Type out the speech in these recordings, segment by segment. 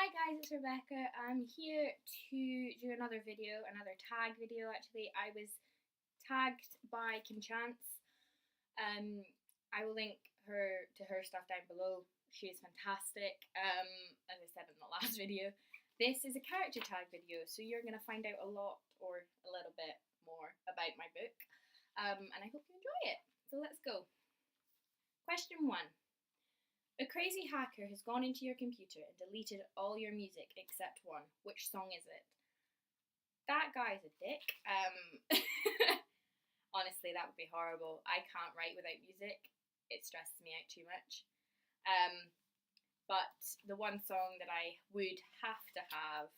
Hi guys, it's Rebecca. I'm here to do another video, another tag video actually. I was tagged by Kim Chance. I will link her stuff down below. She is fantastic. As I said in the last video. This is a character tag video, so you're going to find out a lot or a little bit more about my book. And I hope you enjoy it. So let's go. Question 1. A crazy hacker has gone into your computer and deleted all your music except one. Which song is it? That guy's a dick. Honestly, that would be horrible. I can't write without music. It stresses me out too much. But the one song that I would have to have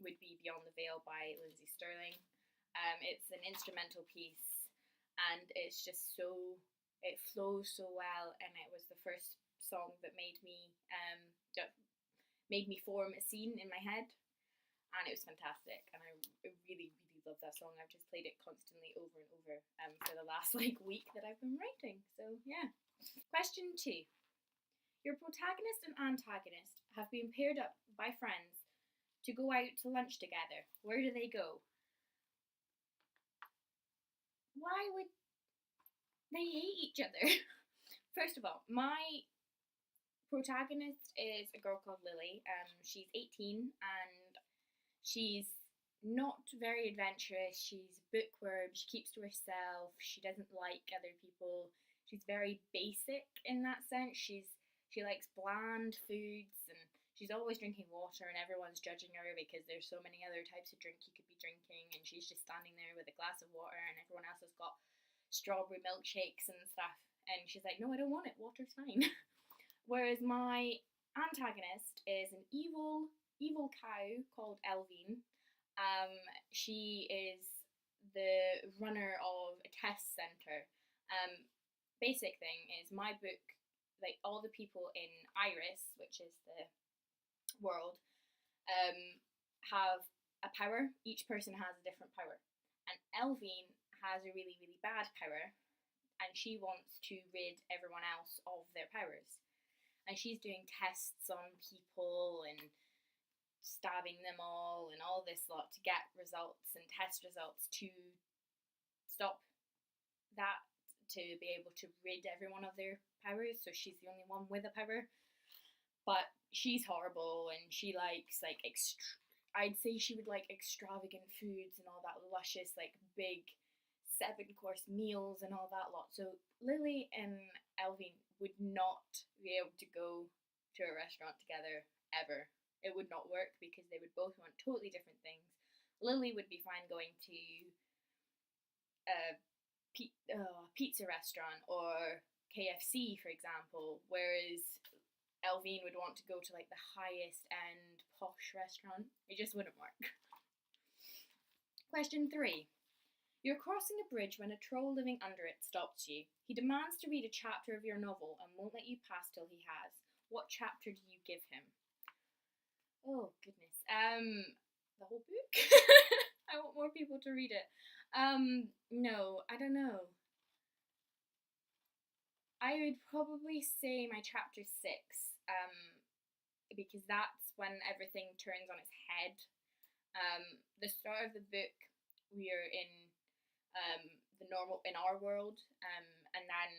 would be Beyond the Veil by Lindsey Stirling. It's an instrumental piece and it's just it flows so well, and it was the first song that made me form a scene in my head, and it was fantastic. And I really, really love that song. I've just played it constantly over and over for the last week that I've been writing. So yeah. Question 2. Your protagonist and antagonist have been paired up by friends to go out to lunch together. Where do they go? Why would they hate each other? First of all, my protagonist is a girl called Lily. She's 18 and she's not very adventurous. She's bookworm. She keeps to herself. She doesn't like other people. She's very basic in that sense. She likes bland foods, and she's always drinking water, and everyone's judging her because there's so many other types of drink you could be drinking, and she's just standing there with a glass of water, and everyone else has got strawberry milkshakes and stuff, and she's like, no, I don't want it, water's fine. Whereas my antagonist is an evil cow called Elvine. She is the runner of a test centre. Basic thing is my book, like all the people in Iris, which is the world, have a power. Each person has a different power, and Elvine has a really, really bad power, and she wants to rid everyone else of their powers. And she's doing tests on people and stabbing them all and all this lot to get results and test results to stop that, to be able to rid everyone of their powers. So she's the only one with a power. But she's horrible, and she likes I'd say she would like extravagant foods and all that luscious, big 7-course meals and all that lot. So Lily and Elvine would not be able to go to a restaurant together ever. It would not work because they would both want totally different things. Lily would be fine going to a pizza restaurant or KFC, for example, whereas Elvine would want to go to the highest end posh restaurant. It just wouldn't work. Question 3. You're crossing a bridge when a troll living under it stops you. He demands to read a chapter of your novel and won't let you pass till he has. What chapter do you give him? Oh, goodness. The whole book? I want more people to read it. No, I don't know. I would probably say my chapter 6, because that's when everything turns on its head. The start of the book, we are in in our world, and then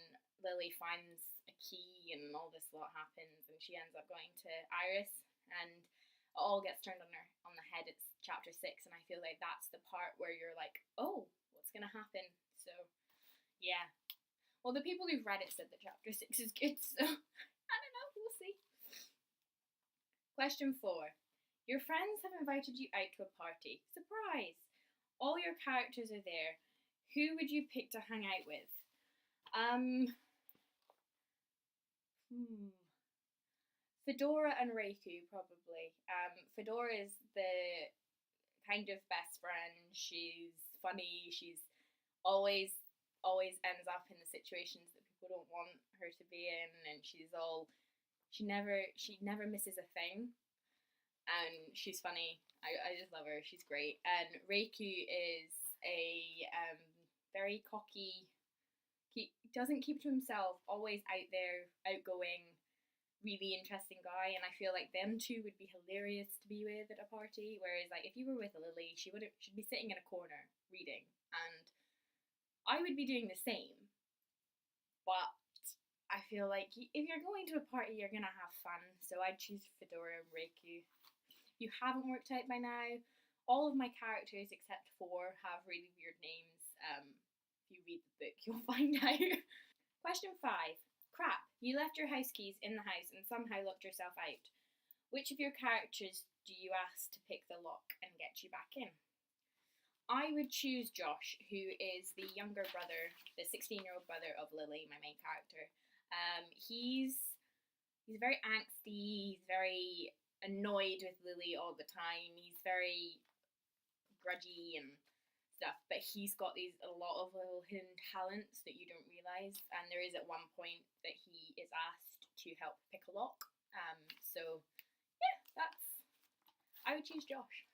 Lily finds a key and all this lot happens, and she ends up going to Iris, and it all gets turned on the head. It's chapter 6, and I feel like that's the part where you're like, oh, what's gonna happen? So yeah. Well, the people who've read it said that chapter 6 is good, so I don't know, we'll see. Question 4. Your friends have invited you out to a party. Surprise! All your characters are there. Who would you pick to hang out with? Fedora and Reiku, probably. Fedora is the kind of best friend. She's funny. She's always ends up in the situations that people don't want her to be in, and she never misses a thing, and she's funny. I just love her. She's great. And Reiku is a very cocky. He doesn't keep to himself. Always out there, outgoing. really interesting guy, and I feel like them two would be hilarious to be with at a party. Whereas, like, if you were with Lily, she'd be sitting in a corner reading, and I would be doing the same. But I feel like if you're going to a party, you're gonna have fun. So I'd choose Fedora and Reiku. If you haven't worked out by now, all of my characters except 4 have really weird names. If you read the book, you'll find out. Question 5. Crap, you left your house keys in the house and somehow locked yourself out. Which of your characters do you ask to pick the lock and get you back in? I would choose Josh, who is the younger brother, the 16-year-old brother of Lily, my main character. He's very angsty, he's very annoyed with Lily all the time, he's very grudgy and stuff, but he's got a lot of little hidden talents that you don't realise, and there is at one point that he is asked to help pick a lock. So yeah, I would choose Josh.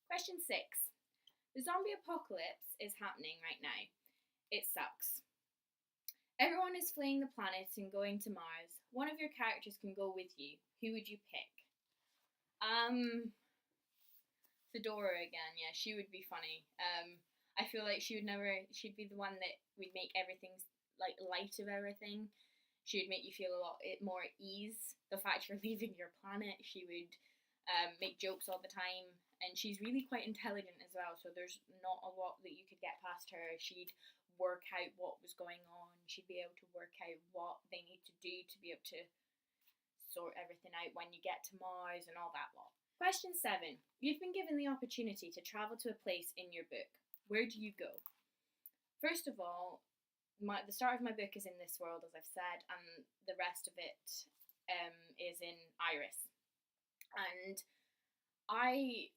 Question 6. The zombie apocalypse is happening right now. It sucks. Everyone is fleeing the planet and going to Mars. One of your characters can go with you. Who would you pick? Fedora again. Yeah, she would be funny. I feel like she'd be the one that would make everything like light of everything. She would make you feel a lot more at ease. The fact you're leaving your planet, she would make jokes all the time, and she's really quite intelligent as well, so there's not a lot that you could get past her. She'd work out what was going on, she'd be able to work out what they need to do to be able to sort everything out when you get to Mars and all that lot. Question 7. You've been given the opportunity to travel to a place in your book. Where do you go? First of all, the start of my book is in this world, as I've said, and the rest of it is in Iris. And I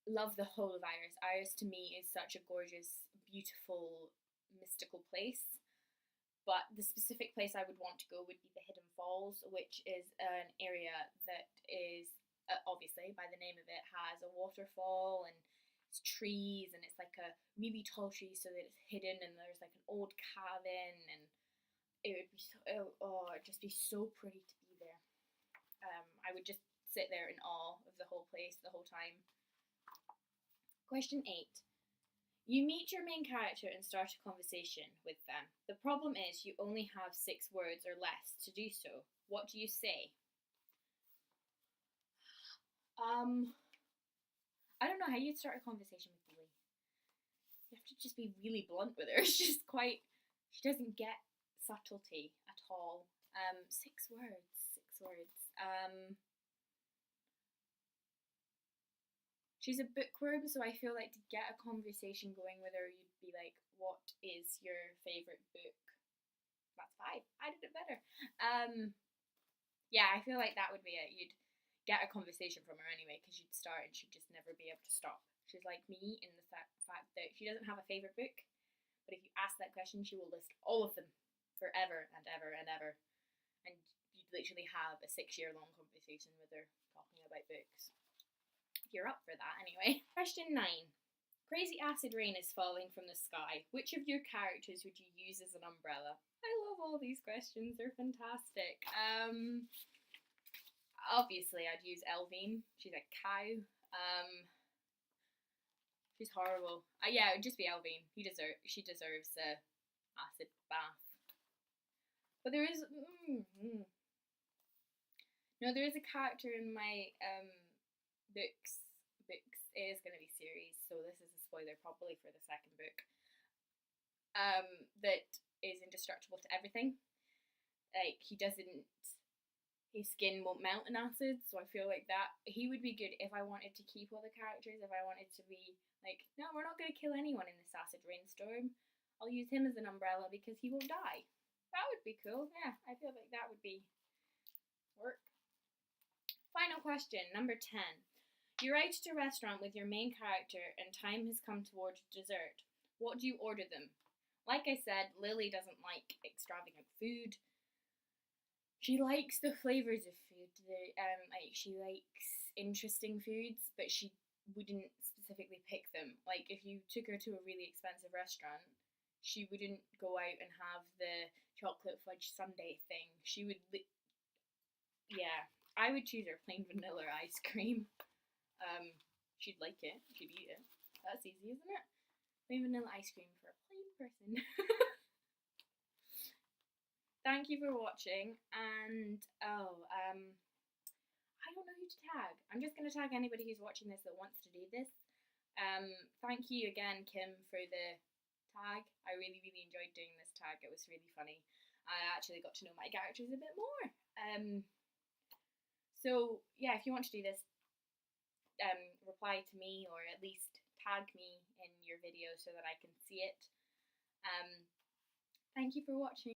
love the whole of Iris. Iris to me is such a gorgeous, beautiful, mystical place. But the specific place I would want to go would be the Hidden Falls, which is an area that is, obviously, by the name of it, has a waterfall and it's trees, and it's like a really tall tree so that it's hidden, and there's like an old cabin, and it would be it'd just be so pretty to be there. I would just sit there in awe of the whole place the whole time. Question 8. You meet your main character and start a conversation with them. The problem is you only have 6 words or less to do so. What do you say? I don't know how you'd start a conversation with Lily. You have to just be really blunt with her. She doesn't get subtlety at all. 6 words. She's a bookworm, so I feel like to get a conversation going with her, you'd be like, what is your favourite book? That's 5. I did it better. Yeah, I feel like that would be it. You'd get a conversation from her anyway, because you'd start and she'd just never be able to stop. She's like me in the fact that she doesn't have a favourite book, but if you ask that question, she will list all of them forever and ever and ever. And you'd literally have a 6-year-long conversation with her talking about books. You're up for that anyway. Question 9. Crazy acid rain is falling from the sky. Which of your characters would you use as an umbrella? I love all these questions. They're fantastic. Obviously, I'd use Elvine. She's a cow. She's horrible. Yeah, it would just be Elvine. She deserves a acid bath. But there is there is a character in my books. It is going to be series, so this is a spoiler probably for the second book. That is indestructible to everything. Like, his skin won't melt in acid, so I feel like that he would be good if I wanted to keep all the characters. If I wanted to be like, no, we're not going to kill anyone in this acid rainstorm, I'll use him as an umbrella because he won't die. That would be cool. Yeah, I feel like that would be work. Final question, number 10. You're out at a restaurant with your main character and time has come towards dessert. What do you order them? Like I said, Lily doesn't like extravagant food. She likes the flavours of food. She likes interesting foods, but she wouldn't specifically pick them. Like, if you took her to a really expensive restaurant, she wouldn't go out and have the chocolate fudge sundae thing. She would yeah, I would choose her plain vanilla ice cream. She'd like it. She'd eat it. That's easy, isn't it? Plain vanilla ice cream for a plain person. Thank you for watching, and I don't know who to tag. I'm just gonna tag anybody who's watching this that wants to do this. Thank you again, Kim, for the tag. I really, really enjoyed doing this tag. It was really funny. I actually got to know my characters a bit more. So yeah, if you want to do this, reply to me or at least tag me in your video so that I can see it. Thank you for watching.